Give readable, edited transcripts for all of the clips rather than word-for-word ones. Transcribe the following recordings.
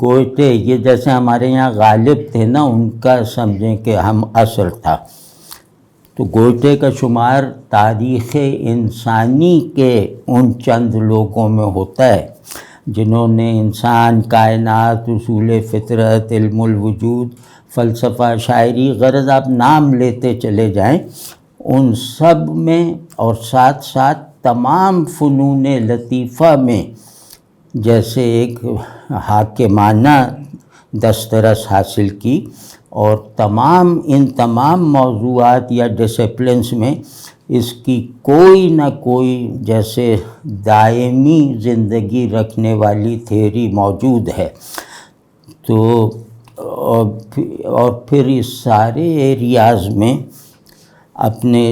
Goethe یہ جیسے ہمارے یہاں غالب تھے نا، ان کا سمجھیں کہ ہم عصر تھا، تو گوئٹے کا شمار تاریخ انسانی کے ان چند لوگوں میں ہوتا ہے جنہوں نے انسان، کائنات، اصول فطرت، علم الوجود، فلسفہ، شاعری، غرض آپ نام لیتے چلے جائیں، ان سب میں اور ساتھ ساتھ تمام فنون لطیفہ میں جیسے ایک حاکمانہ دسترس حاصل کی، اور ان تمام موضوعات یا ڈسپلنس میں اس کی کوئی نہ کوئی جیسے دائمی زندگی رکھنے والی تھیوری موجود ہے۔ تو اور پھر اس سارے ایریاز میں اپنے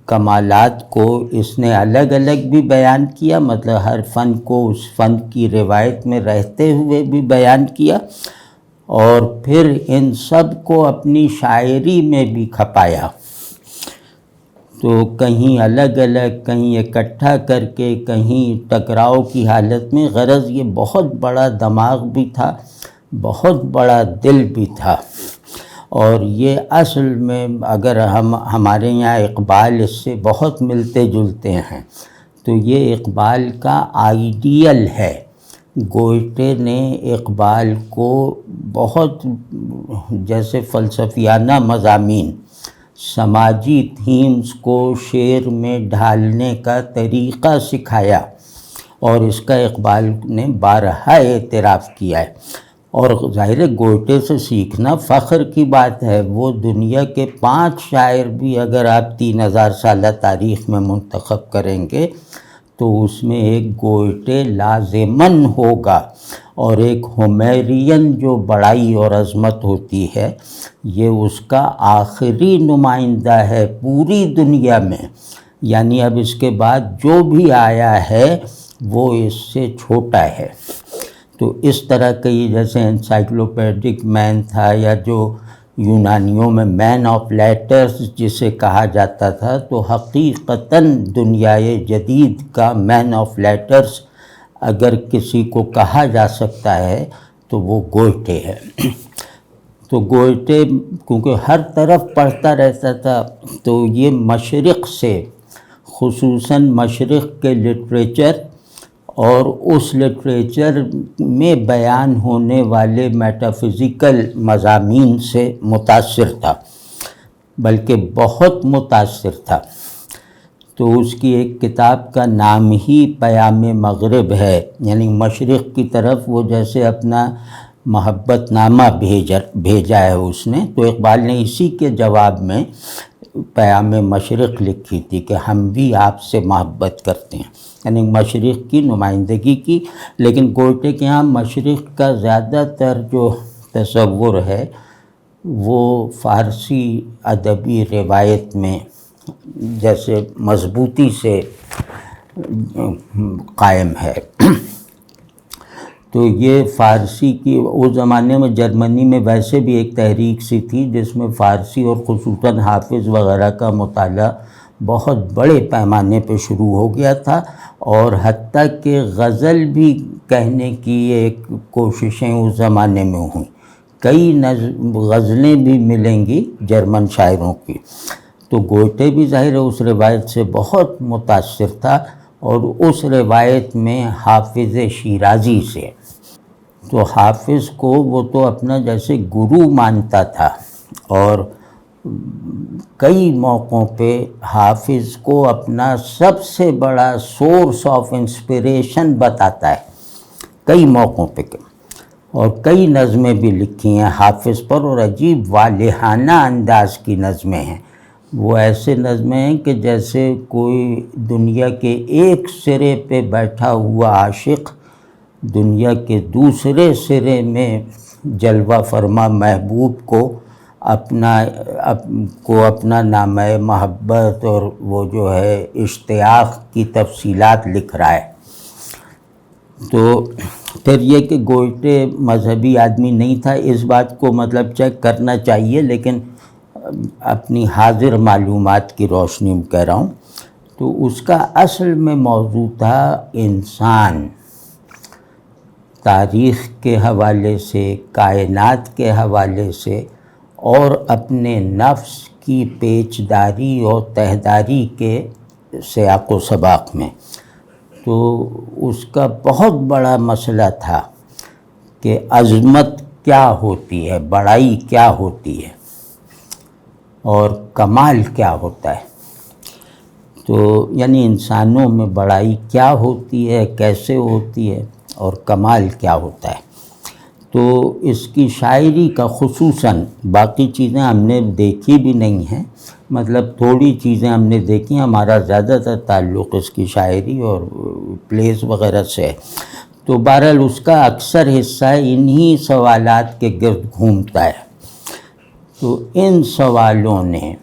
کمالات کو اس نے الگ الگ بھی بیان کیا، مطلب ہر فن کو اس فن کی روایت میں رہتے ہوئے بھی بیان کیا، اور پھر ان سب کو اپنی شاعری میں بھی کھپایا، تو کہیں الگ الگ، کہیں اکٹھا کر کے، کہیں ٹکراؤ کی حالت میں۔ غرض یہ بہت بڑا دماغ بھی تھا، بہت بڑا دل بھی تھا، اور یہ اصل میں اگر ہمارے یہاں اقبال اس سے بہت ملتے جلتے ہیں، تو یہ اقبال کا آئیڈیل ہے۔ گوئٹے نے اقبال کو بہت جیسے فلسفیانہ مضامین، سماجی تھیمز کو شعر میں ڈھالنے کا طریقہ سکھایا، اور اس کا اقبال نے بارہا اعتراف کیا ہے، اور ظاہر گوئٹے سے سیکھنا فخر کی بات ہے۔ وہ دنیا کے 5 شاعر بھی اگر آپ 3000 سالہ تاریخ میں منتخب کریں گے تو اس میں ایک گوئٹے لازماً ہوگا، اور ایک ہومیرین جو بڑائی اور عظمت ہوتی ہے، یہ اس کا آخری نمائندہ ہے پوری دنیا میں، یعنی اب اس کے بعد جو بھی آیا ہے وہ اس سے چھوٹا ہے۔ تو اس طرح کا یہ جیسے انسائکلوپیڈک مین تھا، یا جو یونانیوں میں مین آف لیٹرز جسے کہا جاتا تھا، تو حقیقتاً دنیائے جدید کا مین آف لیٹرز اگر کسی کو کہا جا سکتا ہے تو وہ گوئٹے ہے۔ تو گوئٹے کیونکہ ہر طرف پڑھتا رہتا تھا، تو یہ مشرق سے، خصوصاً مشرق کے لٹریچر اور اس لٹریچر میں بیان ہونے والے میٹافزیکل مضامین سے متاثر تھا، بلکہ بہت متاثر تھا۔ تو اس کی ایک کتاب کا نام ہی پیام مغرب ہے، یعنی مشرق کی طرف وہ جیسے اپنا محبت نامہ بھیجا ہے اس نے، تو اقبال نے اسی کے جواب میں پیام مشرق لکھی تھی کہ ہم بھی آپ سے محبت کرتے ہیں، یعنی مشرق کی نمائندگی کی۔ لیکن گوئٹے کے ہاں مشرق کا زیادہ تر جو تصور ہے وہ فارسی ادبی روایت میں جیسے مضبوطی سے قائم ہے۔ تو یہ فارسی کی اس زمانے میں جرمنی میں ویسے بھی ایک تحریک سی تھی جس میں فارسی اور خصوصاً حافظ وغیرہ کا مطالعہ بہت بڑے پیمانے پہ شروع ہو گیا تھا، اور حتیٰ کہ غزل بھی کہنے کی ایک کوششیں اس زمانے میں ہوئیں، کئی غزلیں بھی ملیں گی جرمن شاعروں کی۔ تو گوئٹے بھی ظاہر ہے اس روایت سے بہت متاثر تھا، اور اس روایت میں حافظ شیرازی سے، تو حافظ کو وہ تو اپنا جیسے گرو مانتا تھا، اور کئی موقعوں پہ حافظ کو اپنا سب سے بڑا سورس آف انسپریشن بتاتا ہے، کئی موقعوں پہ، اور کئی نظمیں بھی لکھی ہیں حافظ پر، اور عجیب والہانہ انداز کی نظمیں ہیں۔ وہ ایسے نظمیں ہیں کہ جیسے کوئی دنیا کے ایک سرے پہ بیٹھا ہوا عاشق دنیا کے دوسرے سرے میں جلوہ فرما محبوب کو اپنا نامہ محبت اور وہ جو ہے اشتیاق کی تفصیلات لکھ رہا ہے۔ تو پھر یہ کہ گوئٹے مذہبی آدمی نہیں تھا، اس بات کو مطلب چیک کرنا چاہیے، لیکن اپنی حاضر معلومات کی روشنی میں کہہ رہا ہوں۔ تو اس کا اصل میں موضوع تھا انسان، تاریخ کے حوالے سے، کائنات کے حوالے سے، اور اپنے نفس کی پیچداری اور تہداری کے سیاق و سباق میں۔ تو اس کا بہت بڑا مسئلہ تھا کہ عظمت کیا ہوتی ہے، بڑائی کیا ہوتی ہے، اور کمال کیا ہوتا ہے۔ تو یعنی انسانوں میں بڑائی کیا ہوتی ہے، کیسے ہوتی ہے، اور کمال کیا ہوتا ہے۔ تو اس کی شاعری کا خصوصاً، باقی چیزیں ہم نے دیکھی بھی نہیں ہیں، مطلب تھوڑی چیزیں ہم نے دیکھی، ہمارا زیادہ تر تعلق اس کی شاعری اور پلیز وغیرہ سے ہے۔ تو بہرحال اس کا اکثر حصہ انہی سوالات کے گرد گھومتا ہے۔ تو ان سوالوں نے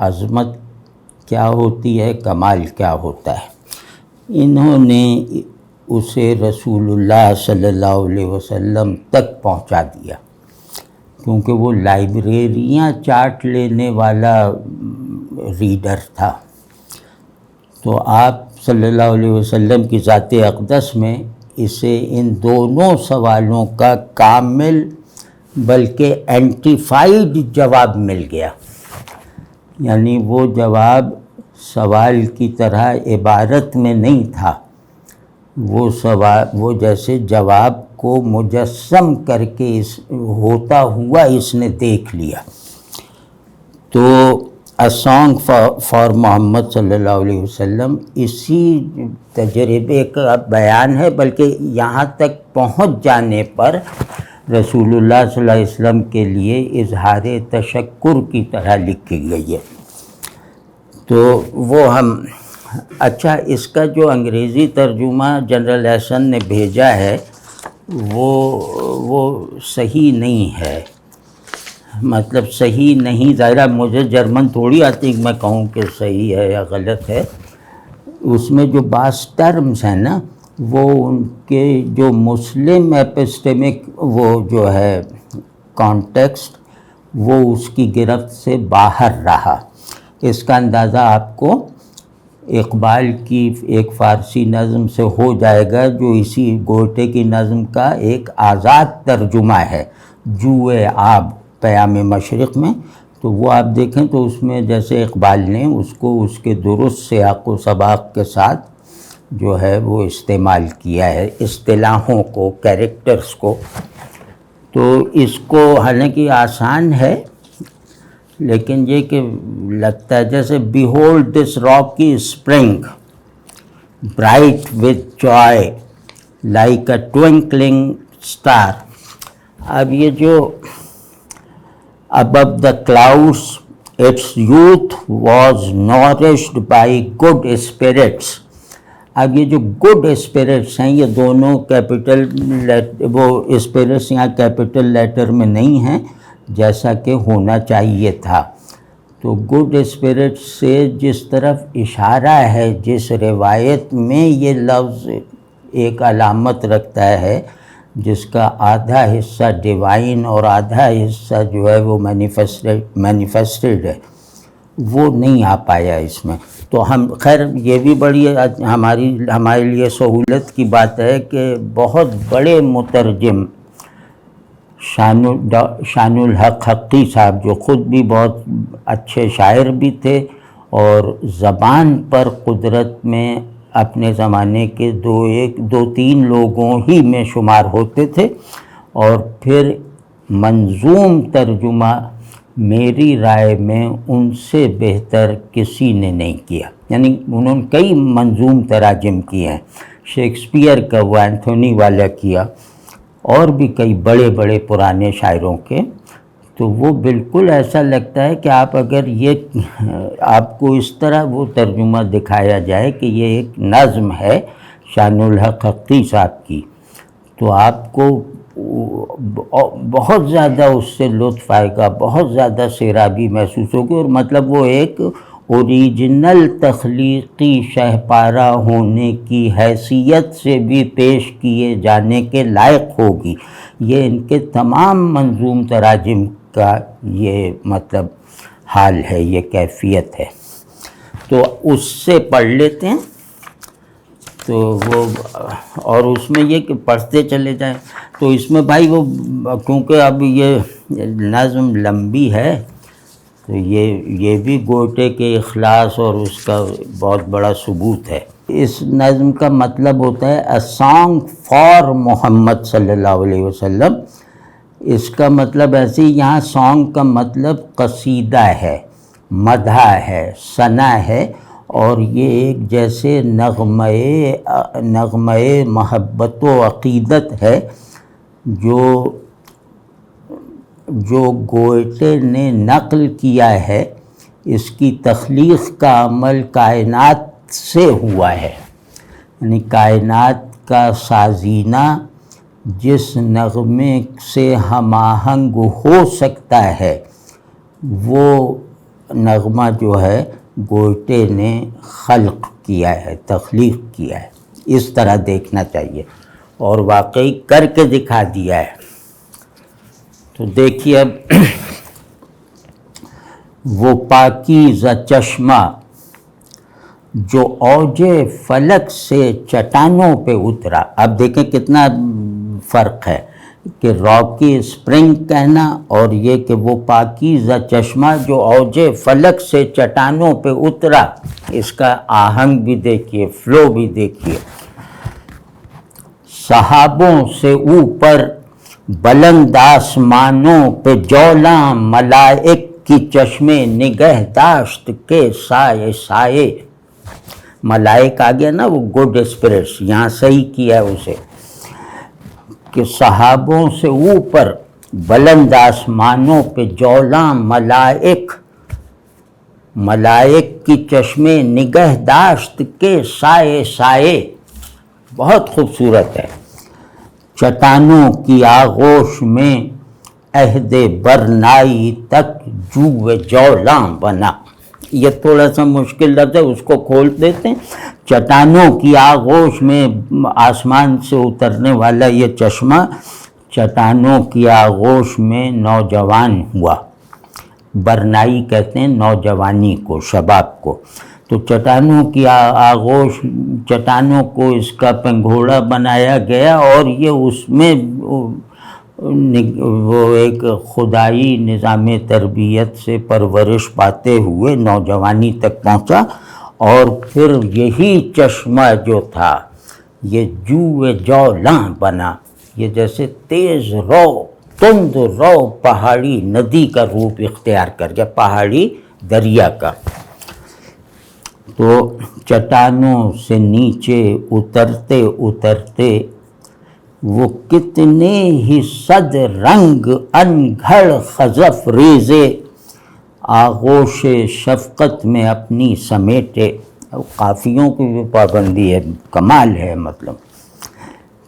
عظمت کیا ہوتی ہے، کمال کیا ہوتا ہے، انہوں نے اسے رسول اللہ صلی اللہ علیہ وسلم تک پہنچا دیا، کیونکہ وہ لائبریریاں چاٹ لینے والا ریڈر تھا۔ تو آپ صلی اللہ علیہ وسلم کی ذات اقدس میں اسے ان دونوں سوالوں کا کامل بلکہ اینٹیفائیڈ جواب مل گیا۔ یعنی وہ جواب سوال کی طرح عبارت میں نہیں تھا، وہ جیسے جواب کو مجسم کر کے ہوتا ہوا اس نے دیکھ لیا۔ تو اے سانگ فار محمد صلی اللہ علیہ وسلم اسی تجربے کا بیان ہے، بلکہ یہاں تک پہنچ جانے پر رسول اللہ صلی اللہ علیہ وسلم کے لیے اظہار تشکر کی طرح لکھی گئی ہے۔ تو وہ اچھا، اس کا جو انگریزی ترجمہ جنرل احسن نے بھیجا ہے وہ صحیح نہیں ہے، مطلب صحیح نہیں، ظاہرہ مجھے جرمن تھوڑی آتی کہ میں کہوں کہ صحیح ہے یا غلط ہے۔ اس میں جو بعض ٹرمز ہیں نا، وہ ان کے جو مسلم ایپسٹمک وہ جو ہے کانٹیکسٹ، وہ اس کی گرفت سے باہر رہا۔ اس کا اندازہ آپ کو اقبال کی ایک فارسی نظم سے ہو جائے گا، جو اسی گوٹے کی نظم کا ایک آزاد ترجمہ ہے، جوئے آب پیام مشرق میں۔ تو وہ آپ دیکھیں تو اس میں جیسے اقبال نے اس کو اس کے درست سیاق و سباق کے ساتھ جو ہے وہ استعمال کیا ہے، اصطلاحوں کو، کیریکٹرز کو۔ تو اس کو حالانکہ آسان ہے، لیکن یہ کہ لگتا ہے جیسے behold this rocky spring bright with joy like a twinkling star. اب یہ جو above the clouds its youth was nourished by good spirits۔ اب یہ جو گڈ اسپرٹس ہیں، یہ دونوں کیپٹل وہ اسپرٹس یہاں کیپٹل لیٹر میں نہیں ہیں جیسا کہ ہونا چاہیے تھا۔ تو گڈ اسپرٹ سے جس طرف اشارہ ہے، جس روایت میں یہ لفظ ایک علامت رکھتا ہے، جس کا آدھا حصہ ڈیوائن اور آدھا حصہ جو ہے وہ مینیفیسٹڈ ہے، وہ نہیں آ پایا اس میں۔ تو خیر یہ بھی بڑی ہمارے لیے سہولت کی بات ہے کہ بہت بڑے مترجم شان الحق حقی صاحب، جو خود بھی بہت اچھے شاعر بھی تھے اور زبان پر قدرت میں اپنے زمانے کے دو تین لوگوں ہی میں شمار ہوتے تھے، اور پھر منظوم ترجمہ میری رائے میں ان سے بہتر کسی نے نہیں کیا۔ یعنی انہوں نے کئی منظوم تراجم کیے ہیں، شیکسپیئر کا وہ اینتھونی والا کیا، اور بھی کئی بڑے بڑے پرانے شاعروں کے۔ تو وہ بالکل ایسا لگتا ہے کہ اگر آپ کو اس طرح وہ ترجمہ دکھایا جائے کہ یہ ایک نظم ہے شان الحق حقی صاحب کی، تو آپ کو بہت زیادہ اس سے لطف آئے گا، بہت زیادہ سیرابی محسوس ہوگی، اور مطلب وہ ایک اوریجنل تخلیقی شہپارہ ہونے کی حیثیت سے بھی پیش کیے جانے کے لائق ہوگی۔ یہ ان کے تمام منظوم تراجم کا یہ مطلب حال ہے، یہ کیفیت ہے۔ تو اس سے پڑھ لیتے ہیں۔ تو وہ اور اس میں یہ کہ پڑھتے چلے جائیں. تو اس میں بھائی وہ کیونکہ اب یہ نظم لمبی ہے تو یہ بھی گوٹے کے اخلاص اور اس کا بہت بڑا ثبوت ہے. اس نظم کا مطلب ہوتا ہے اے سانگ فار محمد صلی اللہ علیہ وسلم. اس کا مطلب ایسے ہی یہاں سانگ کا مطلب قصیدہ ہے، مدح ہے، ثنا ہے، اور یہ ایک جیسے نغمہ محبت و عقیدت ہے جو گوئٹے نے نقل کیا ہے. اس کی تخلیق کا عمل کائنات سے ہوا ہے، یعنی کائنات کا سازینہ جس نغمے سے ہم آہنگ ہو سکتا ہے وہ نغمہ جو ہے گوئٹے نے خلق کیا ہے، تخلیق کیا ہے. اس طرح دیکھنا چاہیے اور واقعی کر کے دکھا دیا ہے. تو دیکھیے اب وہ پاکیزہ چشمہ جو اوج فلک سے چٹانوں پہ اترا. اب دیکھیں کتنا فرق ہے کہ راکی اسپرنگ کہنا اور یہ کہ وہ پاکیزہ چشمہ جو اوج فلک سے چٹانوں پہ اترا. اس کا آہنگ بھی دیکھیے، فلو بھی دیکھیے. صحابوں سے اوپر بلند آسمانوں پہ جولاں ملائک کی چشمے نگہداشت کے سائے سائے. ملائک آ گیا نا، وہ گڈ اسپرٹس، یہاں صحیح کیا ہے اسے کہ صحابوں سے اوپر بلند آسمانوں پہ جولاں ملائک کی چشمے نگہداشت کے سائے سائے. بہت خوبصورت ہے. چٹانوں کی آغوش میں عہد برنائی تک جو جولاں بنا. یہ تھوڑا سا مشکل لفظ ہے، اس کو کھول دیتے ہیں. چٹانوں کی آغوش میں آسمان سے اترنے والا یہ چشمہ چٹانوں کی آغوش میں نوجوان ہوا. برنائی کہتے ہیں نوجوانی کو، شباب کو. تو چٹانوں کی آغوش، چٹانوں کو اس کا پنگھوڑا بنایا گیا اور یہ اس میں وہ ایک خدائی نظام تربیت سے پرورش پاتے ہوئے نوجوانی تک پہنچا. اور پھر یہی چشمہ جو تھا یہ جولاں بنا. یہ جیسے تیز رو، تند رو پہاڑی ندی کا روپ اختیار کر گیا، پہاڑی دریا کا. تو چٹانوں سے نیچے اترتے اترتے وہ کتنے ہی صد رنگ انگھڑ خزف ریزے آغوش شفقت میں اپنی سمیٹے. قافیوں کی بھی پابندی ہے، کمال ہے. مطلب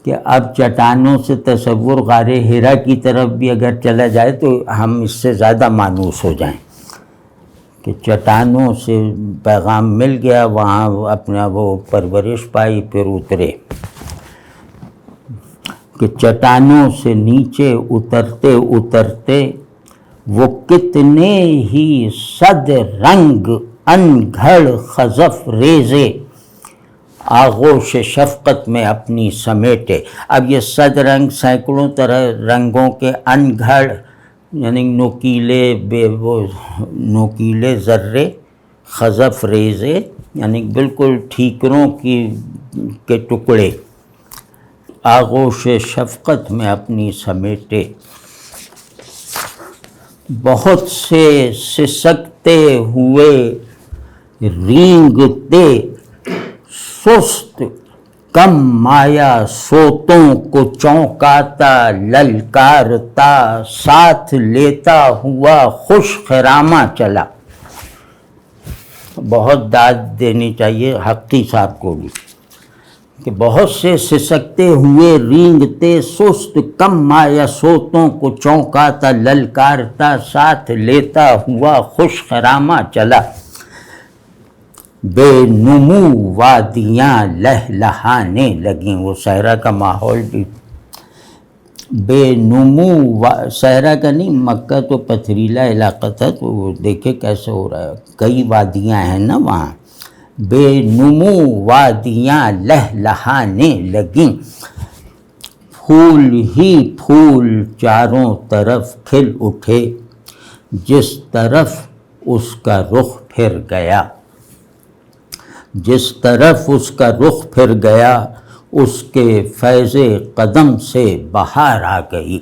کہ اب چٹانوں سے تصور غار ہرا کی طرف بھی اگر چلا جائے تو ہم اس سے زیادہ مانوس ہو جائیں کہ چٹانوں سے پیغام مل گیا، وہاں اپنا وہ پرورش پائی، پھر اترے. کہ چٹانوں سے نیچے اترتے اترتے وہ کتنے ہی صد رنگ انگھڑ خزف ریزے آغوش شفقت میں اپنی سمیٹے. اب یہ صد رنگ سینکڑوں طرح رنگوں کے انگھڑ یعنی نوکیلے ذرے، خزف ریزے یعنی بالکل ٹھیکروں کے ٹکڑے، آغوش شفقت میں اپنی سمیٹے. بہت سے سسکتے ہوئے رینگتے سست کم مایا سوتوں کو چونکاتا للکارتا ساتھ لیتا ہوا خوش خرامہ چلا. بہت داد دینی چاہیے حقی صاحب کو بھی کہ بہت سے سسکتے ہوئے رینگتے سست کم مایا سوتوں کو چونکاتا للکارتا ساتھ لیتا ہوا خوش خرامہ چلا. بے نمو وادیاں لہلہانے لگیں. وہ صحرا کا ماحول بھی بے نمو صحرا کا نہیں، مکہ تو پتھریلا علاقہ تھا تو وہ دیکھے کیسے ہو رہا ہے. کئی وادیاں ہیں نا وہاں، بے نمو وادیاں لہلہانے لگیں، پھول ہی پھول چاروں طرف کھل اٹھے، جس طرف اس کا رخ پھر گیا، جس طرف اس کا رخ پھر گیا، اس کے فیض قدم سے بہار آ گئی۔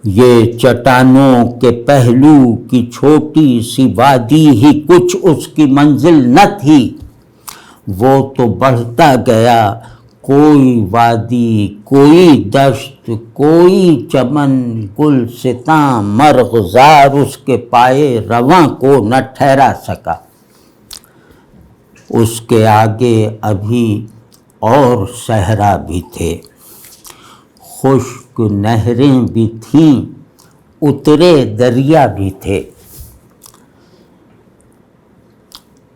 یہ چٹانوں کے پہلو کی چھوٹی سی وادی ہی کچھ اس کی منزل نہ تھی، وہ تو بڑھتا گیا، کوئی وادی، کوئی دشت، کوئی چمن، گلستاں، مرغزار اس کے پائے رواں کو نہ ٹھہرا سکا۔ اس کے آگے ابھی اور صحرا بھی تھے، خشک نہریں بھی تھیں، اترے دریا بھی تھے،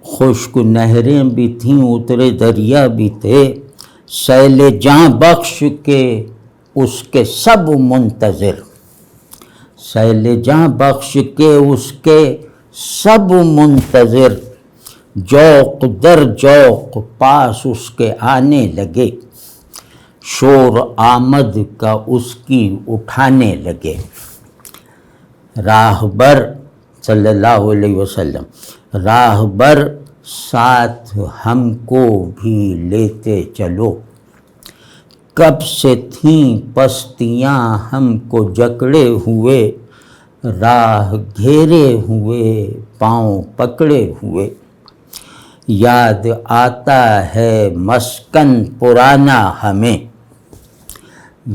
خشک نہریں بھی تھیں، اترے دریا بھی تھے، سیل جاں بخش کے اس کے سب منتظر، سیل جاں بخش کے اس کے سب منتظر، جوق در جوق پاس اس کے آنے لگے، شور آمد کا اس کی اٹھانے لگے۔ راہبر صلی اللہ علیہ وسلم، راہبر ساتھ ہم کو بھی لیتے چلو، کب سے تھیں پستیاں ہم کو جکڑے ہوئے، راہ گھیرے ہوئے، پاؤں پکڑے ہوئے، یاد آتا ہے مسکن پرانا ہمیں،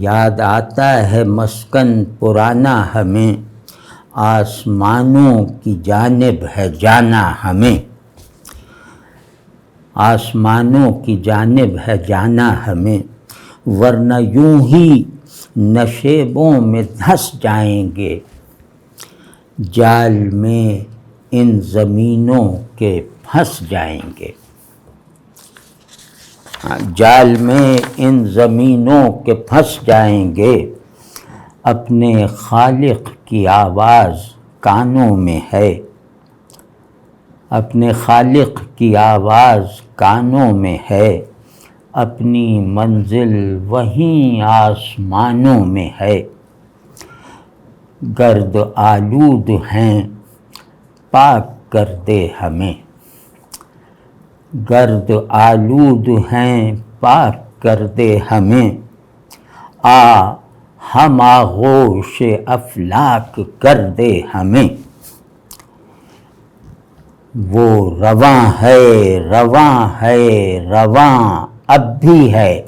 یاد آتا ہے مسکن پرانا ہمیں، آسمانوں کی جانب ہے جانا ہمیں، آسمانوں کی جانب ہے جانا ہمیں، ورنہ یوں ہی نشیبوں میں دھنس جائیں گے، جال میں ان زمینوں کے پھنس جائیں گے، جال میں ان زمینوں کے پھنس جائیں گے، اپنے خالق کی آواز کانوں میں ہے، اپنے خالق کی آواز کانوں میں ہے، اپنی منزل وہیں آسمانوں میں ہے، گرد آلود ہیں پاک کر دے ہمیں، گرد آلود ہیں پاک کر دے ہمیں، آ ہم آغوش افلاک کر دے ہمیں، وہ رواں ہے، رواں ہے، رواں اب بھی ہے،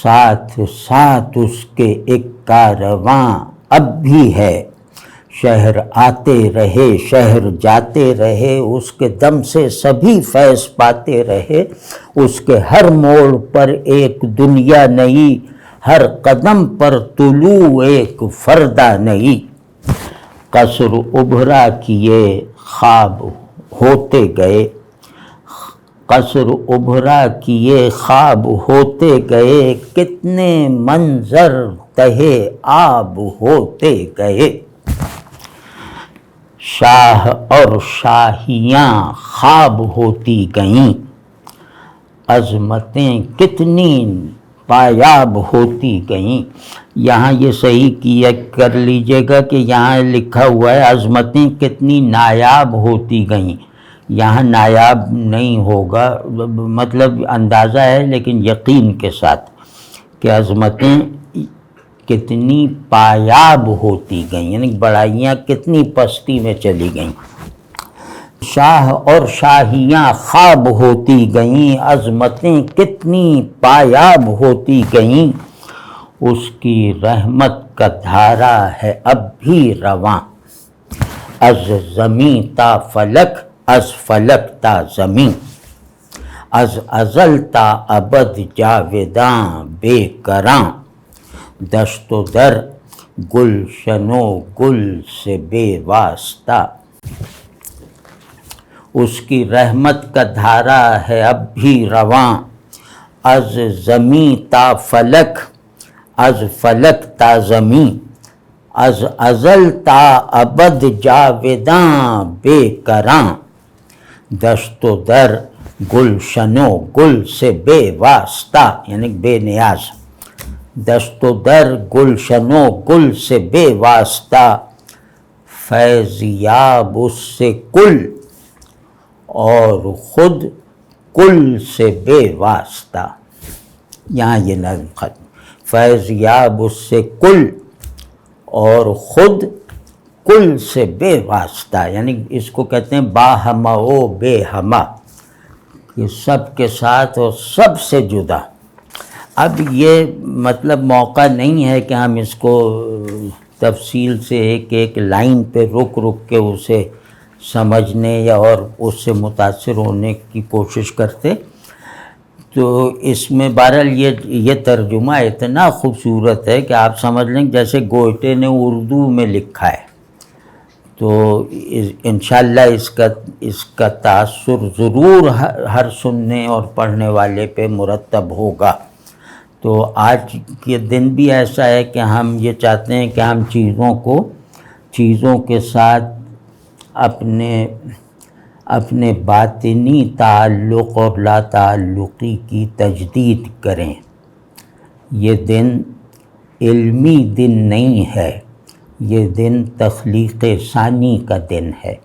ساتھ ساتھ اس کے ایک کارواں اب بھی ہے، شہر آتے رہے، شہر جاتے رہے، اس کے دم سے سبھی فیض پاتے رہے، اس کے ہر موڑ پر ایک دنیا نئی، ہر قدم پر طلوع ایک فردہ نئی، قصر ابھرا کیے خواب ہوتے گئے، قصر ابھرا کیے خواب ہوتے گئے، کتنے منظر تہے آب ہوتے گئے، شاہ اور شاہیاں خواب ہوتی گئیں، عظمتیں کتنی پایاب ہوتی گئیں۔ یہاں یہ صحیح کیا کر لیجئے گا کہ یہاں لکھا ہوا ہے عظمتیں کتنی نایاب ہوتی گئیں، یہاں نایاب نہیں ہوگا، مطلب اندازہ ہے لیکن یقین کے ساتھ کہ عظمتیں کتنی پایاب ہوتی گئیں، یعنی بڑائیاں کتنی پستی میں چلی گئیں، شاہ اور شاہیاں خواب ہوتی گئیں، عظمتیں کتنی پایاب ہوتی گئیں، اس کی رحمت کا دھارا ہے اب بھی رواں، از زمیں تا فلک، از فلک تا زمیں، از ازل تا ابد جاوداں بے کراں، دشت و در گلشن و گل سے بے واسطہ، اس کی رحمت کا دھارا ہے اب بھی رواں، از زمیں تا فلک، از فلک تا زمیں، از ازل تا ابد جاوداں بے کراں، دست و در گلشن و گل سے بے واسطہ یعنی بے نیاز، دست و در گلشن و گل سے بے واسطہ، فیض یاب اس سے کل اور خود کل سے بے واسطہ۔ یہاں یہ نظم ختم، فیض یاب اس سے کل اور خود کل سے بے واسطہ، یعنی اس کو کہتے ہیں باہما و بے ہما، کہ سب کے ساتھ اور سب سے جدا۔ اب یہ مطلب موقع نہیں ہے کہ ہم اس کو تفصیل سے ایک ایک لائن پہ رک کے اسے سمجھنے یا اور اس سے متاثر ہونے کی کوشش کرتے، تو اس میں بہرحال یہ ترجمہ اتنا خوبصورت ہے کہ آپ سمجھ لیں جیسے گوئٹے نے اردو میں لکھا ہے، تو انشاءاللہ اس کا تاثر ضرور ہر سننے اور پڑھنے والے پہ مرتب ہوگا۔ تو آج کے دن بھی ایسا ہے کہ ہم یہ چاہتے ہیں کہ ہم چیزوں کے ساتھ اپنے باطنی تعلق اور لا تعلقی کی تجدید کریں۔ یہ دن علمی دن نہیں ہے، یہ دن تخلیق ثانی کا دن ہے،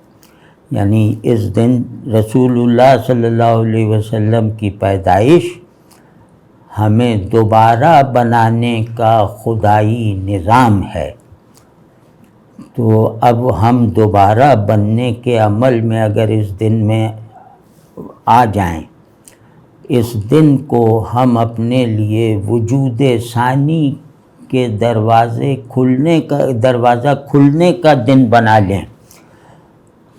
یعنی اس دن رسول اللہ صلی اللہ علیہ وسلم کی پیدائش ہمیں دوبارہ بنانے کا خدائی نظام ہے۔ تو اب ہم دوبارہ بننے کے عمل میں اگر اس دن میں آ جائیں، اس دن کو ہم اپنے لیے وجود ثانی کے دروازہ کھلنے کا دن بنا لیں،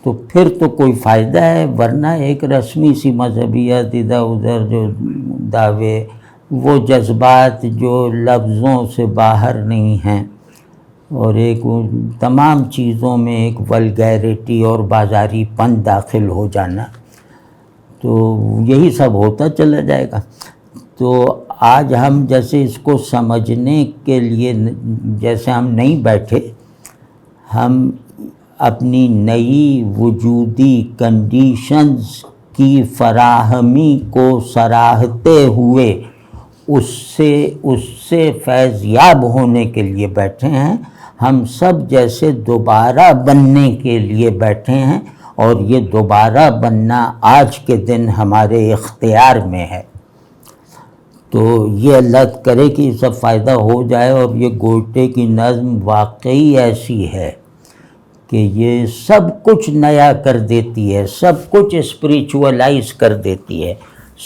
تو پھر تو کوئی فائدہ ہے، ورنہ ایک رسمی سی مذہبیت ادھر ادھر جو دعوے، وہ جذبات جو لفظوں سے باہر نہیں ہیں، اور ایک تمام چیزوں میں ایک ولگیرٹی اور بازاری پن داخل ہو جانا، تو یہی سب ہوتا چلا جائے گا۔ تو آج ہم جیسے اس کو سمجھنے کے لیے جیسے ہم نہیں بیٹھے، ہم اپنی نئی وجودی کنڈیشنز کی فراہمی کو سراہتے ہوئے اس سے فیض یاب ہونے کے لیے بیٹھے ہیں۔ ہم سب جیسے دوبارہ بننے کے لیے بیٹھے ہیں، اور یہ دوبارہ بننا آج کے دن ہمارے اختیار میں ہے۔ تو یہ اللہ کرے کہ سب فائدہ ہو جائے، اور یہ گوئٹے کی نظم واقعی ایسی ہے کہ یہ سب کچھ نیا کر دیتی ہے، سب کچھ اسپریچولائز کر دیتی ہے،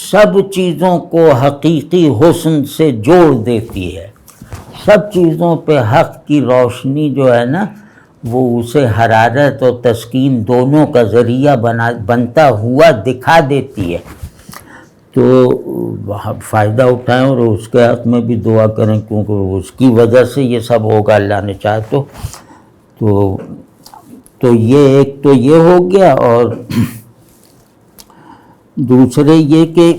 سب چیزوں کو حقیقی حسن سے جوڑ دیتی ہے، سب چیزوں پہ حق کی روشنی جو ہے نا، وہ اسے حرارت اور تسکین دونوں کا ذریعہ بنتا ہوا دکھا دیتی ہے۔ تو فائدہ اٹھائیں اور اس کے حق میں بھی دعا کریں، کیونکہ اس کی وجہ سے یہ سب ہوگا اللہ نے چاہا تو یہ ایک تو یہ ہو گیا، اور دوسرے یہ کہ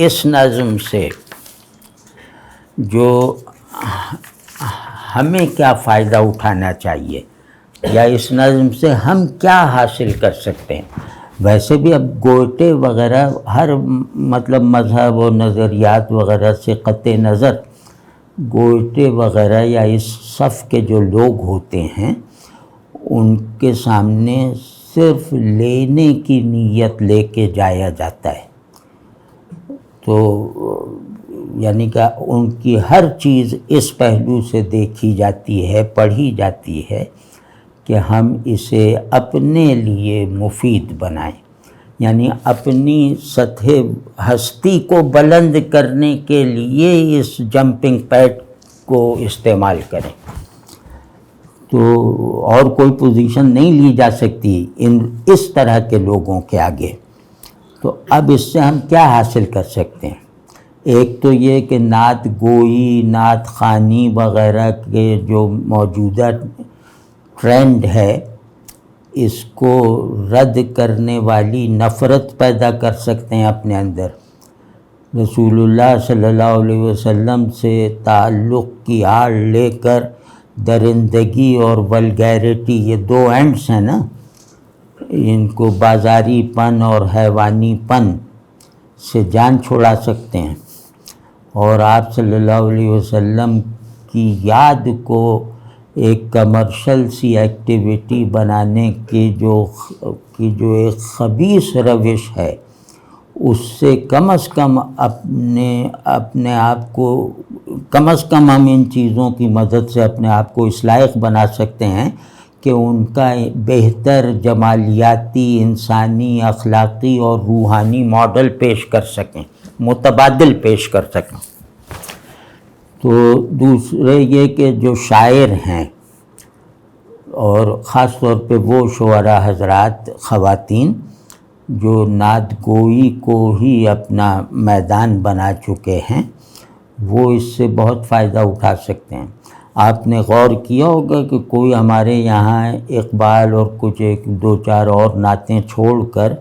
اس نظم سے جو ہمیں کیا فائدہ اٹھانا چاہیے، یا اس نظم سے ہم کیا حاصل کر سکتے ہیں۔ ویسے بھی اب گوئٹے وغیرہ ہر مطلب مذہب و نظریات وغیرہ سے قطع نظر، گوئٹے وغیرہ یا اس صف کے جو لوگ ہوتے ہیں، ان کے سامنے صرف لینے کی نیت لے کے جایا جاتا ہے، تو یعنی کہ ان کی ہر چیز اس پہلو سے دیکھی جاتی ہے، پڑھی جاتی ہے کہ ہم اسے اپنے لیے مفید بنائیں، یعنی اپنی سطح ہستی کو بلند کرنے کے لیے اس جمپنگ پیڈ کو استعمال کریں۔ تو اور کوئی پوزیشن نہیں لی جا سکتی اس طرح کے لوگوں کے آگے۔ تو اب اس سے ہم کیا حاصل کر سکتے ہیں؟ ایک تو یہ کہ نعت گوئی، نعت خوانی وغیرہ کے جو موجودہ ٹرینڈ ہے، اس کو رد کرنے والی نفرت پیدا کر سکتے ہیں اپنے اندر۔ رسول اللہ صلی اللہ علیہ وسلم سے تعلق کی آڑ لے کر درندگی اور ولگیرٹی، یہ دو اینڈس ہیں نا، ان کو بازاری پن اور حیوانی پن سے جان چھڑا سکتے ہیں، اور آپ صلی اللہ علیہ وسلم کی یاد کو ایک کمرشل سی ایکٹیویٹی بنانے کی جو ایک خبیث روش ہے، اس سے کم از کم اپنے آپ کو کم از کم ہم ان چیزوں کی مدد سے اپنے آپ کو اس لائق بنا سکتے ہیں کہ ان کا بہتر جمالیاتی، انسانی، اخلاقی اور روحانی ماڈل پیش کر سکیں، متبادل پیش کر سکیں۔ تو دوسرے یہ کہ جو شاعر ہیں، اور خاص طور پہ وہ شعراء حضرات، خواتین جو نعت گوئی کو ہی اپنا میدان بنا چکے ہیں، وہ اس سے بہت فائدہ اٹھا سکتے ہیں۔ آپ نے غور کیا ہوگا کہ کوئی ہمارے یہاں اقبال اور کچھ ایک دو چار اور نعتیں چھوڑ کر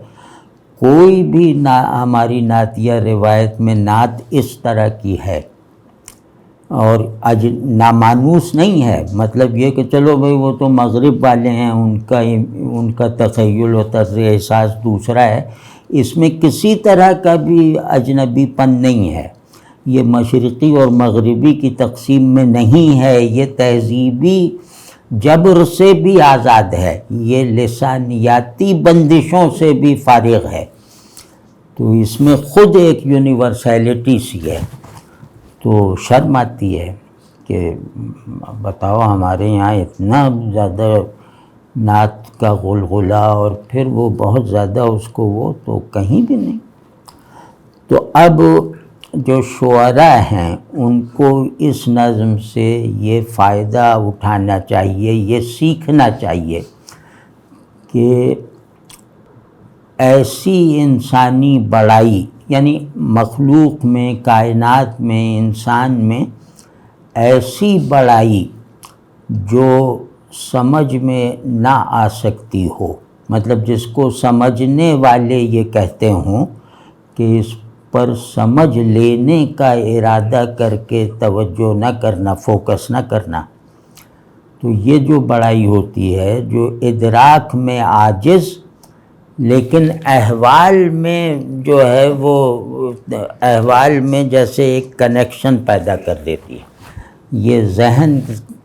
کوئی بھی ہماری نعتیہ روایت میں نعت اس طرح کی ہے اور نامانوس نہیں ہے۔ مطلب یہ کہ چلو بھئی وہ تو مغرب والے ہیں، ان کا تخیل و طرز احساس دوسرا ہے، اس میں کسی طرح کا بھی اجنبی پن نہیں ہے، یہ مشرقی اور مغربی کی تقسیم میں نہیں ہے، یہ تہذیبی جبر سے بھی آزاد ہے، یہ لسانیاتی بندشوں سے بھی فارغ ہے، تو اس میں خود ایک یونیورسیلٹی سی ہے۔ تو شرم آتی ہے کہ بتاؤ ہمارے یہاں اتنا زیادہ نعت کا غلغلہ اور پھر وہ بہت زیادہ اس کو وہ تو کہیں بھی نہیں۔ تو اب جو شعراء ہیں ان کو اس نظم سے یہ فائدہ اٹھانا چاہیے، یہ سیکھنا چاہیے کہ ایسی انسانی بڑائی، یعنی مخلوق میں، کائنات میں، انسان میں ایسی بڑائی جو سمجھ میں نہ آ سکتی ہو، مطلب جس کو سمجھنے والے یہ کہتے ہوں کہ اس پر سمجھ لینے کا ارادہ کر کے توجہ نہ کرنا، فوکس نہ کرنا، تو یہ جو بڑائی ہوتی ہے، جو ادراک میں عاجز لیکن احوال میں جو ہے وہ احوال میں جیسے ایک کنیکشن پیدا کر دیتی ہے، یہ ذہن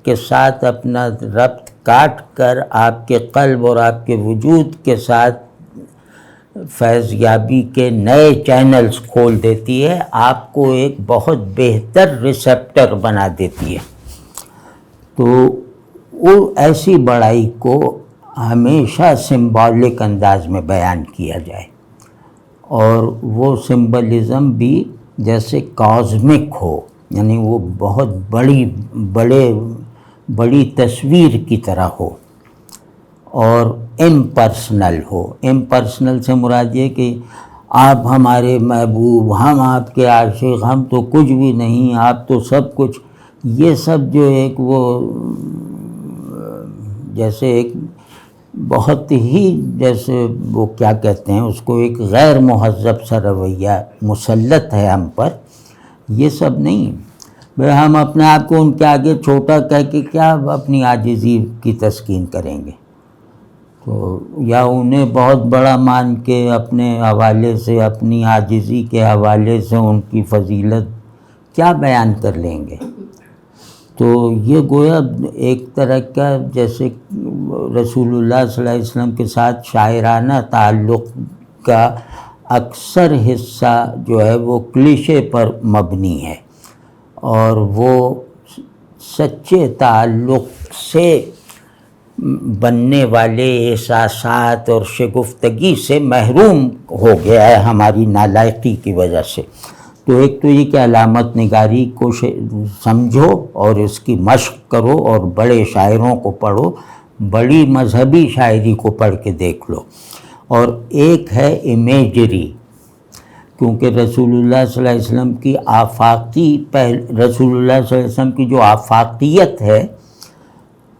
کے ساتھ اپنا ربط کاٹ کر آپ کے قلب اور آپ کے وجود کے ساتھ فیض یابی کے نئے چینلز کھول دیتی ہے، آپ کو ایک بہت بہتر ریسیپٹر بنا دیتی ہے۔ تو وہ ایسی بڑائی کو ہمیشہ سمبولک انداز میں بیان کیا جائے، اور وہ سمبلزم بھی جیسے کازمک ہو، یعنی وہ بہت بڑی تصویر کی طرح ہو، اور امپرسنل ہو۔ امپرسنل سے مراد یہ کہ آپ ہمارے محبوب، ہم آپ کے عاشق، ہم تو کچھ بھی نہیں، آپ تو سب کچھ، یہ سب جو ایک وہ جیسے ایک بہت ہی جیسے وہ کیا کہتے ہیں اس کو، ایک غیر مہذب سا رویہ مسلط ہے ہم پر، یہ سب نہیں۔ بھئی ہم اپنے آپ کو ان کے آگے چھوٹا کہہ کے کیا اپنی عاجزی کی تسکین کریں گے، تو یا انہیں بہت بڑا مان کے اپنے حوالے سے، اپنی عاجزی کے حوالے سے ان کی فضیلت کیا بیان کر لیں گے۔ تو یہ گویا ایک طرح کا جیسے رسول اللہ صلی اللہ علیہ وسلم کے ساتھ شاعرانہ تعلق کا اکثر حصہ جو ہے وہ کلیشے پر مبنی ہے، اور وہ سچے تعلق سے بننے والے احساسات اور شگفتگی سے محروم ہو گیا ہے ہماری نالائقی کی وجہ سے۔ تو ایک تو یہ کہ علامت نگاری کو سمجھو اور اس کی مشق کرو، اور بڑے شاعروں کو پڑھو، بڑی مذہبی شاعری کو پڑھ کے دیکھ لو۔ اور ایک ہے امیجری، کیونکہ رسول اللہ صلی اللہ علیہ وسلم کی رسول اللہ صلی اللہ علیہ وسلم کی جو آفاقیت ہے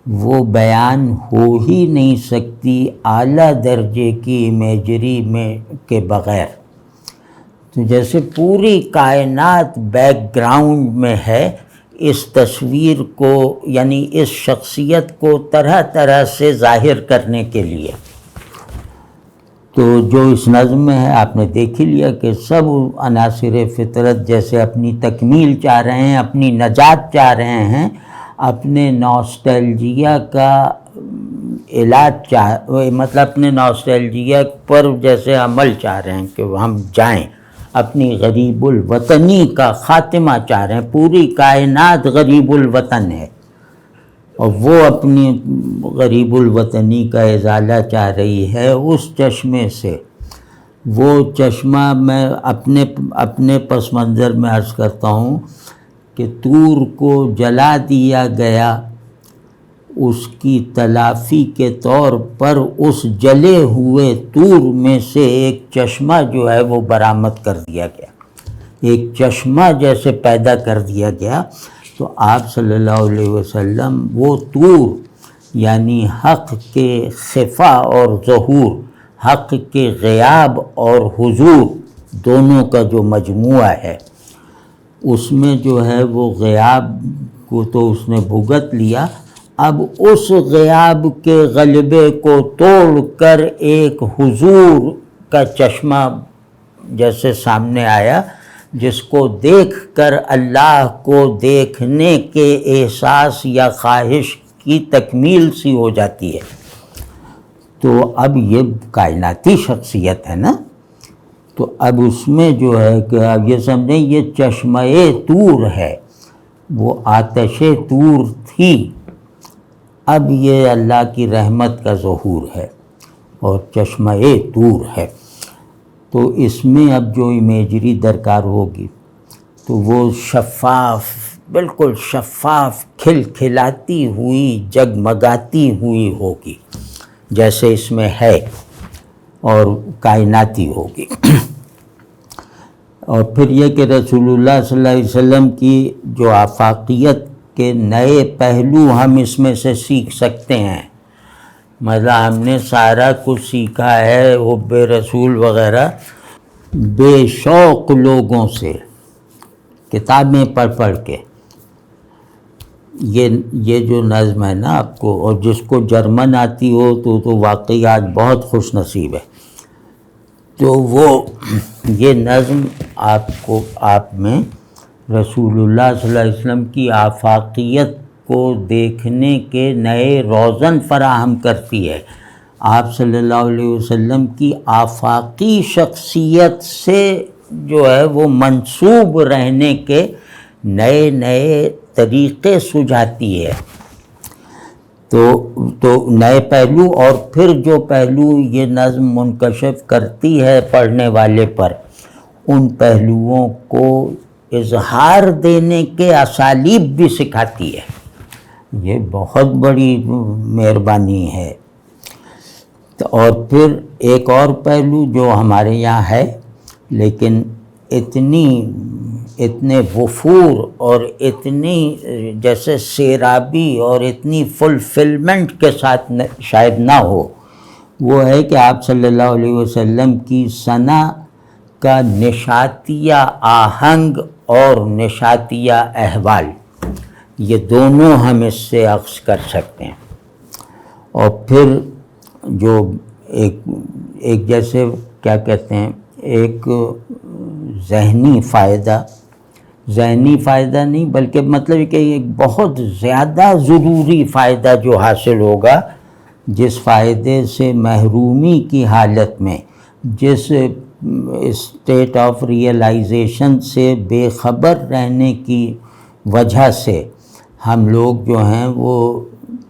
وہ بیان ہو ہی نہیں سکتی اعلیٰ درجے کی امیجری میں کے بغیر۔ تو جیسے پوری کائنات بیک گراؤنڈ میں ہے، اس تصویر کو یعنی اس شخصیت کو طرح طرح سے ظاہر کرنے کے لیے، تو جو اس نظم میں ہے آپ نے دیکھ ہی لیا کہ سب عناصر فطرت جیسے اپنی تکمیل چاہ رہے ہیں، اپنی نجات چاہ رہے ہیں، اپنے نوسٹیلجیا کا علاج مطلب اپنے نوسٹیلجیا پر جیسے عمل چاہ رہے ہیں کہ ہم جائیں، اپنی غریب الوطنی کا خاتمہ چاہ رہے ہیں۔ پوری کائنات غریب الوطن ہے اور وہ اپنی غریب الوطنی کا ازالہ چاہ رہی ہے اس چشمے سے۔ وہ چشمہ میں اپنے پس منظر میں عرض کرتا ہوں کہ طور کو جلا دیا گیا، اس کی تلافی کے طور پر اس جلے ہوئے طور میں سے ایک چشمہ جو ہے وہ برآمد کر دیا گیا، ایک چشمہ جیسے پیدا کر دیا گیا۔ تو آپ صلی اللہ علیہ وسلم وہ طور یعنی حق کے خفا اور ظہور، حق کے غیاب اور حضور دونوں کا جو مجموعہ ہے، اس میں جو ہے وہ غیاب کو تو اس نے بھگت لیا، اب اس غیاب کے غلبے کو توڑ کر ایک حضور کا چشمہ جیسے سامنے آیا، جس کو دیکھ کر اللہ کو دیکھنے کے احساس یا خواہش کی تکمیل سی ہو جاتی ہے۔ تو اب یہ کائناتی شخصیت ہے نا، تو اب اس میں جو ہے کہ اب یہ سمجھیں یہ چشمہ طور ہے، وہ آتش طور تھی، اب یہ اللہ کی رحمت کا ظہور ہے اور چشمہ طور ہے۔ تو اس میں اب جو امیجری درکار ہوگی تو وہ شفاف، بالکل شفاف، کھلکھلاتی ہوئی، جگمگاتی ہوئی ہوگی جیسے اس میں ہے، اور کائناتی ہوگی۔ اور پھر یہ کہ رسول اللہ صلی اللہ علیہ وسلم کی جو آفاقیت کے نئے پہلو ہم اس میں سے سیکھ سکتے ہیں، مطلب ہم نے سارا کچھ سیکھا ہے حب رسول وغیرہ بے شوق لوگوں سے، کتابیں پڑھ کے۔ یہ جو نظم ہے نا آپ کو، اور جس کو جرمن آتی ہو تو واقعی آج بہت خوش نصیب ہے۔ تو وہ یہ نظم آپ میں رسول اللہ صلی اللہ علیہ وسلم کی آفاقیت کو دیکھنے کے نئے روزن فراہم کرتی ہے۔ آپ صلی اللہ علیہ وسلم کی آفاقی شخصیت سے جو ہے وہ منسوب رہنے کے نئے طریقے سجھاتی ہے۔ تو نئے پہلو، اور پھر جو پہلو یہ نظم منکشف کرتی ہے پڑھنے والے پر، ان پہلوؤں کو اظہار دینے کے اسالیب بھی سکھاتی ہے۔ یہ بہت بڑی مہربانی ہے۔ اور پھر ایک اور پہلو جو ہمارے یہاں ہے لیکن اتنے وفور اور اتنی جیسے سیرابی اور اتنی فلفلمنٹ کے ساتھ شاید نہ ہو، وہ ہے کہ آپ صلی اللہ علیہ وسلم کی ثنا کا نشاتیہ آہنگ اور نشاتیہ احوال، یہ دونوں ہم اس سے اخذ کر سکتے ہیں۔ اور پھر جو ایک جیسے کیا کہتے ہیں، ایک ذہنی فائدہ نہیں بلکہ مطلب کہ ایک بہت زیادہ ضروری فائدہ جو حاصل ہوگا، جس فائدے سے محرومی کی حالت میں، جس اسٹیٹ آف ریئلائزیشن سے بے خبر رہنے کی وجہ سے ہم لوگ جو ہیں وہ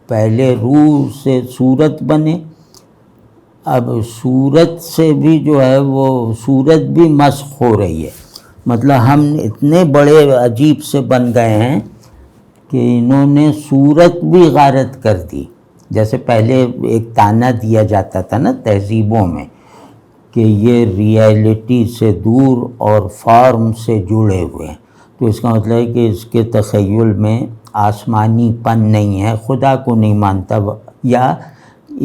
پہلے روح سے صورت بنے، اب صورت سے بھی جو ہے وہ صورت بھی مسخ ہو رہی ہے، مطلب ہم اتنے بڑے عجیب سے بن گئے ہیں کہ انہوں نے صورت بھی غارت کر دی۔ جیسے پہلے ایک طعنہ دیا جاتا تھا نا تہذیبوں میں کہ یہ ریئلٹی سے دور اور فارم سے جڑے ہوئے ہیں، تو اس کا مطلب ہے کہ اس کے تخیل میں آسمانی پن نہیں ہے، خدا کو نہیں مانتا یا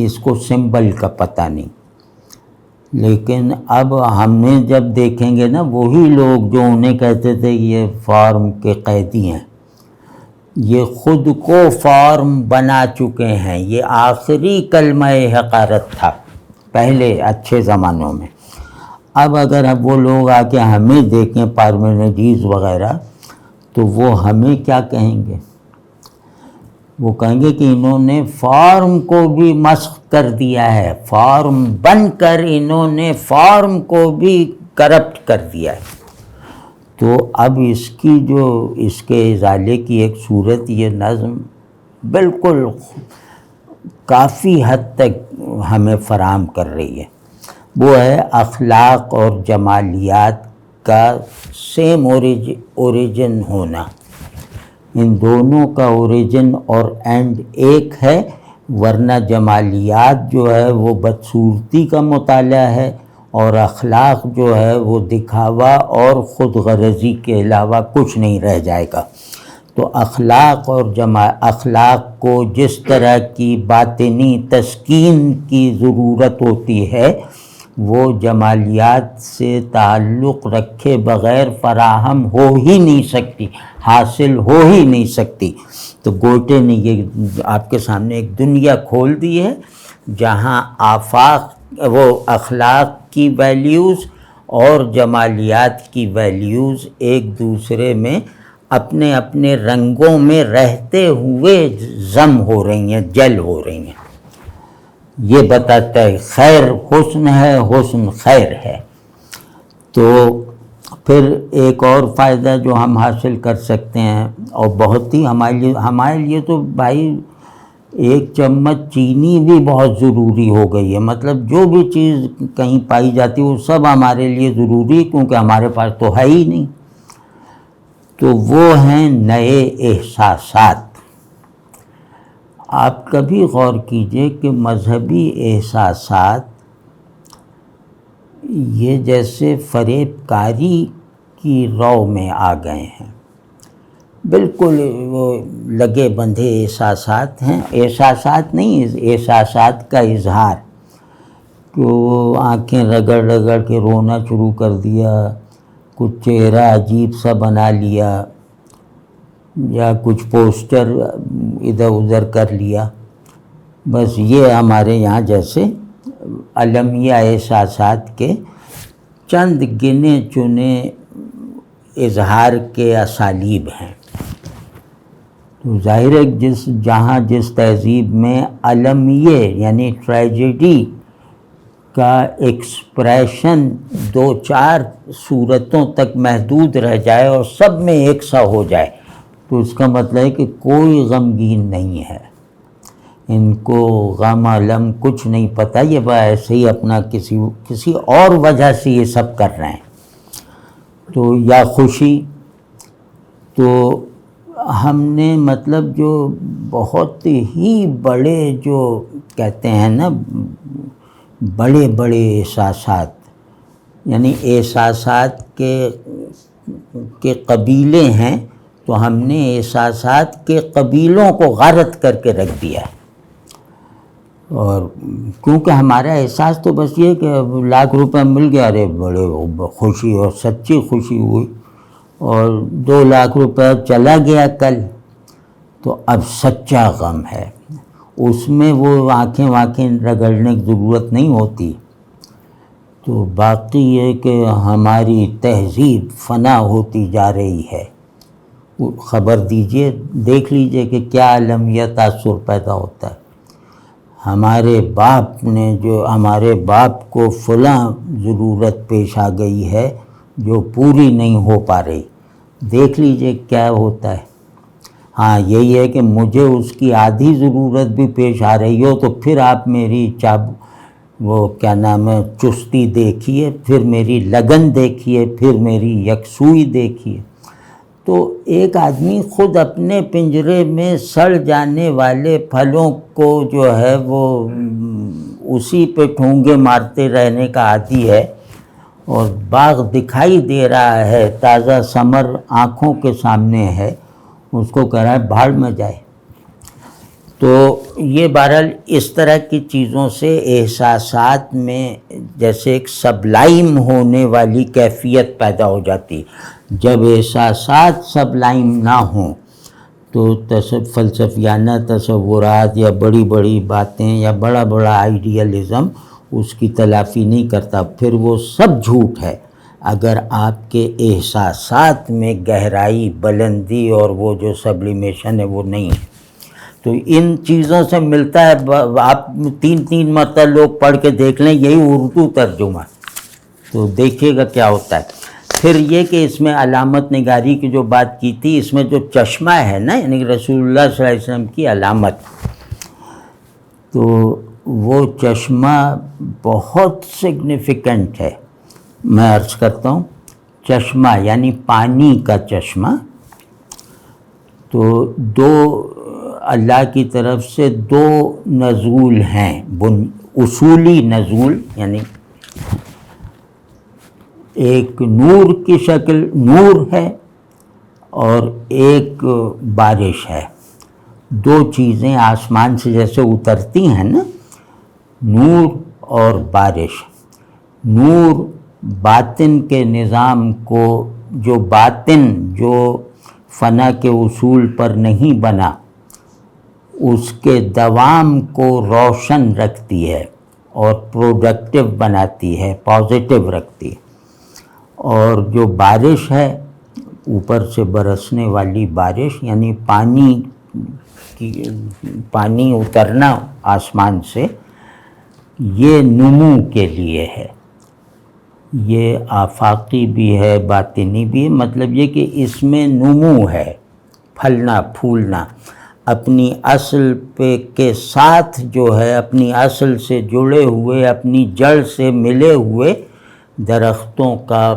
اس کو سمبل کا پتہ نہیں۔ لیکن اب ہم نے جب دیکھیں گے نا، وہی لوگ جو انہیں کہتے تھے یہ فارم کے قیدی ہیں، یہ خود کو فارم بنا چکے ہیں۔ یہ آخری کلمہ حقارت تھا پہلے اچھے زمانوں میں۔ اب اگر اب وہ لوگ آ کے ہمیں دیکھیں پارمینیڈیز وغیرہ تو وہ ہمیں کیا کہیں گے؟ وہ کہیں گے کہ انہوں نے فارم کو بھی مسخ کر دیا ہے، فارم بن کر انہوں نے فارم کو بھی کرپٹ کر دیا ہے۔ تو اب اس کے ازالے کی ایک صورت یہ نظم بالکل کافی حد تک ہمیں فراہم کر رہی ہے، وہ ہے اخلاق اور جمالیات کا سیم اوریجن ہونا۔ ان دونوں کا اوریجن اور اینڈ ایک ہے، ورنہ جمالیات جو ہے وہ بدصورتی کا مطالعہ ہے، اور اخلاق جو ہے وہ دکھاوا اور خود غرضی کے علاوہ کچھ نہیں رہ جائے گا۔ تو اخلاق اور اخلاق کو جس طرح کی باطنی تسکین کی ضرورت ہوتی ہے وہ جمالیات سے تعلق رکھے بغیر فراہم ہو ہی نہیں سکتی، حاصل ہو ہی نہیں سکتی۔ تو گوٹے نے یہ آپ کے سامنے ایک دنیا کھول دی ہے جہاں وہ اخلاق کی ویلیوز اور جمالیات کی ویلیوز ایک دوسرے میں اپنے اپنے رنگوں میں رہتے ہوئے ضم ہو رہی ہیں، جل ہو رہی ہیں۔ یہ بتاتا ہے خیر حسن ہے، حسن خیر ہے۔ تو پھر ایک اور فائدہ جو ہم حاصل کر سکتے ہیں، اور بہت ہی ہمارے لیے تو بھائی ایک چمچ چینی بھی بہت ضروری ہو گئی ہے، مطلب جو بھی چیز کہیں پائی جاتی ہے وہ سب ہمارے لیے ضروری ہے، کیونکہ ہمارے پاس تو ہے ہی نہیں۔ تو وہ ہیں نئے احساسات۔ آپ کبھی غور کیجئے کہ مذہبی احساسات یہ جیسے فریب کاری کی رو میں آ گئے ہیں، بالکل وہ لگے بندھے احساسات ہیں، احساسات نہیں، احساسات کا اظہار، کہ وہ آنکھیں رگڑ رگڑ کے رونا شروع کر دیا، کچھ چہرہ عجیب سا بنا لیا، یا کچھ پوسٹر ادھر ادھر کر لیا، بس یہ ہمارے یہاں جیسے المیہ احساسات کے چند گنے چنے اظہار کے اسالیب ہیں۔ تو ظاہر ہے جس تہذیب میں المیہ یعنی ٹریجڈی کا ایکسپریشن دو چار صورتوں تک محدود رہ جائے اور سب میں ایک سا ہو جائے، تو اس کا مطلب ہے کہ کوئی غمگین نہیں ہے، ان کو غم علم کچھ نہیں پتہ، یہ ایسے ہی اپنا کسی اور وجہ سے یہ سب کر رہے ہیں۔ تو یا خوشی، تو ہم نے مطلب جو بہت ہی بڑے جو کہتے ہیں نا بڑے بڑے احساسات، یعنی احساسات کے قبیلے ہیں، تو ہم نے احساسات کے قبیلوں کو غارت کر کے رکھ دیا ہے۔ اور کیونکہ ہمارا احساس تو بس یہ کہ لاکھ روپے مل گیا، ارے بڑے خوشی اور سچی خوشی ہوئی، اور 2 لاکھ روپے چلا گیا کل، تو اب سچا غم ہے، اس میں وہ آنکھیں رگڑنے کی ضرورت نہیں ہوتی۔ تو باقی یہ کہ ہماری تہذیب فنا ہوتی جا رہی ہے، خبر دیجئے، دیکھ لیجئے کہ کیا المیہ تاثر پیدا ہوتا ہے۔ ہمارے باپ کو فلاں ضرورت پیش آ گئی ہے جو پوری نہیں ہو پا رہی، دیکھ لیجئے کیا ہوتا ہے۔ ہاں یہی ہے کہ مجھے اس کی آدھی ضرورت بھی پیش آ رہی ہو تو پھر آپ میری چستی دیکھیے، پھر میری لگن دیکھیے، پھر میری یکسوئی دیکھیے۔ تو ایک آدمی خود اپنے پنجرے میں سڑ جانے والے پھلوں کو جو ہے وہ اسی پہ ٹھونگے مارتے رہنے کا عادی ہے، اور باغ دکھائی دے رہا ہے، تازہ ثمر آنکھوں کے سامنے ہے، اس کو کہہ رہا ہے بھاڑ میں جائے۔ تو یہ بہرحال اس طرح کی چیزوں سے احساسات میں جیسے ایک سبلائم ہونے والی کیفیت پیدا ہو جاتی۔ جب احساسات سبلائم نہ ہوں تو فلسفیانہ تصورات یا بڑی بڑی باتیں یا بڑا آئیڈیالزم اس کی تلافی نہیں کرتا، پھر وہ سب جھوٹ ہے اگر آپ کے احساسات میں گہرائی، بلندی اور وہ جو سبلیمیشن ہے وہ نہیں ہے۔ تو ان چیزوں سے ملتا ہے، آپ 3 مرتبہ لوگ پڑھ کے دیکھ لیں یہی اردو ترجمہ، تو دیکھیے گا کیا ہوتا ہے۔ پھر یہ کہ اس میں علامت نگاری کی جو بات کی تھی، اس میں جو چشمہ ہے نا، یعنی رسول اللہ صلی اللہ علیہ وسلم کی علامت، تو وہ چشمہ بہت سگنیفیکنٹ ہے۔ میں عرض کرتا ہوں، چشمہ یعنی پانی کا چشمہ، تو اللہ کی طرف سے 2 نزول ہیں، اصولی نزول، یعنی ایک نور کی شکل، نور ہے، اور ایک بارش ہے۔ 2 چیزیں آسمان سے جیسے اترتی ہیں نا، نور اور بارش۔ نور باطن کے نظام کو، جو فنا کے اصول پر نہیں بنا، اس کے دوام کو روشن رکھتی ہے اور پروڈکٹیو بناتی ہے، پازیٹیو رکھتی ہے۔ اور جو بارش ہے، اوپر سے برسنے والی بارش، یعنی پانی اترنا آسمان سے، یہ نمو کے لیے ہے، یہ آفاقی بھی ہے، باطنی بھی ہے۔ مطلب یہ کہ اس میں نمو ہے، پھلنا پھولنا، اپنی اصل کے ساتھ جو ہے، اپنی اصل سے جڑے ہوئے، اپنی جڑ سے ملے ہوئے درختوں کا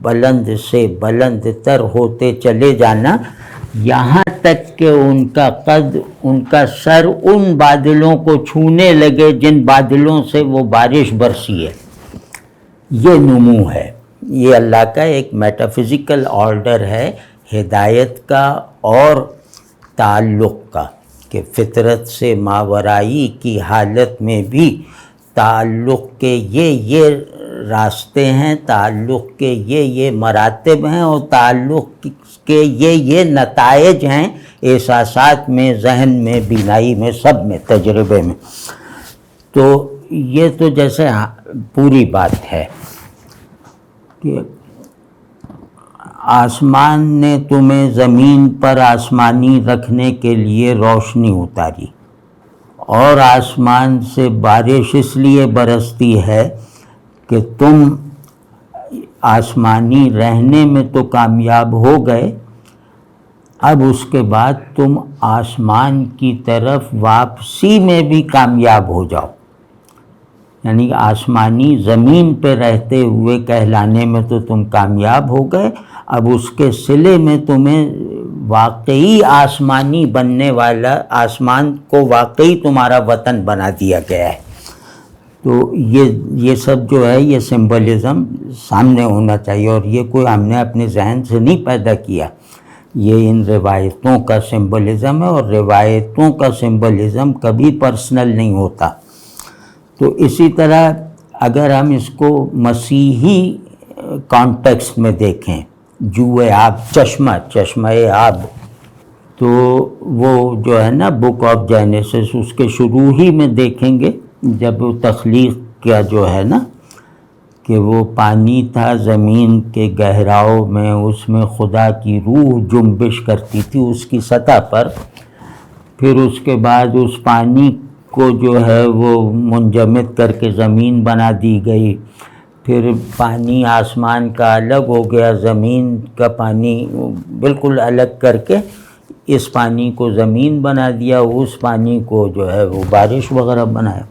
بلند سے بلند تر ہوتے چلے جانا، یہاں تک کہ ان کا قد، ان کا سر ان بادلوں کو چھونے لگے جن بادلوں سے وہ بارش برسی ہے۔ یہ نمو ہے، یہ اللہ کا ایک میٹافزیکل آرڈر ہے، ہدایت کا اور تعلق کا، کہ فطرت سے ماورائی کی حالت میں بھی تعلق کے یہ راستے ہیں، تعلق کے یہ مراتب ہیں، اور تعلق کے یہ نتائج ہیں، احساسات میں، ذہن میں، بینائی میں، سب میں، تجربے میں۔ تو یہ تو جیسے پوری بات ہے کہ آسمان نے تمہیں زمین پر آسمانی رکھنے کے لیے روشنی اتاری، اور آسمان سے بارش اس لیے برستی ہے کہ تم آسمانی رہنے میں تو کامیاب ہو گئے، اب اس کے بعد تم آسمان کی طرف واپسی میں بھی کامیاب ہو جاؤ، یعنی آسمانی زمین پہ رہتے ہوئے کہلانے میں تو تم کامیاب ہو گئے، اب اس کے صلے میں تمہیں واقعی آسمانی بننے والا، آسمان کو واقعی تمہارا وطن بنا دیا گیا ہے۔ تو یہ سب جو ہے، یہ سمبلزم سامنے ہونا چاہیے، اور یہ کوئی ہم نے اپنے ذہن سے نہیں پیدا کیا، یہ ان روایتوں کا سمبلزم ہے، اور روایتوں کا سمبلزم کبھی پرسنل نہیں ہوتا۔ تو اسی طرح اگر ہم اس کو مسیحی کانٹیکسٹ میں دیکھیں، جوئے آب، چشمہ آب، تو وہ جو ہے نا بک آف جینیسس، اس کے شروع ہی میں دیکھیں گے، جب تخلیق کیا جو ہے نا، کہ وہ پانی تھا زمین کے گہراؤں میں، اس میں خدا کی روح جنبش کرتی تھی اس کی سطح پر، پھر اس کے بعد اس پانی کو جو ہے وہ منجمد کر کے زمین بنا دی گئی، پھر پانی آسمان کا الگ ہو گیا، زمین کا پانی بالکل الگ کر کے اس پانی کو زمین بنا دیا، اس پانی کو جو ہے وہ بارش وغیرہ بنایا۔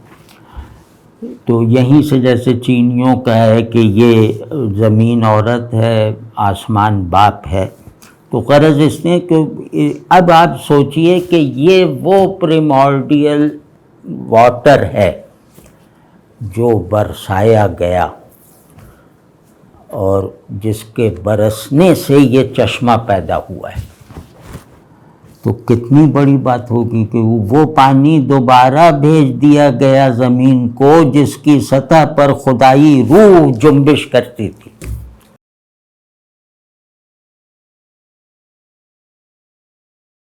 تو یہیں سے جیسے چینیوں کا ہے کہ یہ زمین عورت ہے، آسمان باپ ہے، تو غرض اس نے کہ اب آپ سوچئے کہ یہ وہ پریمارڈیل واٹر ہے جو برسایا گیا، اور جس کے برسنے سے یہ چشمہ پیدا ہوا ہے، تو کتنی بڑی بات ہوگی کہ وہ پانی دوبارہ بھیج دیا گیا زمین کو، جس کی سطح پر خدائی روح جنبش کرتی تھی۔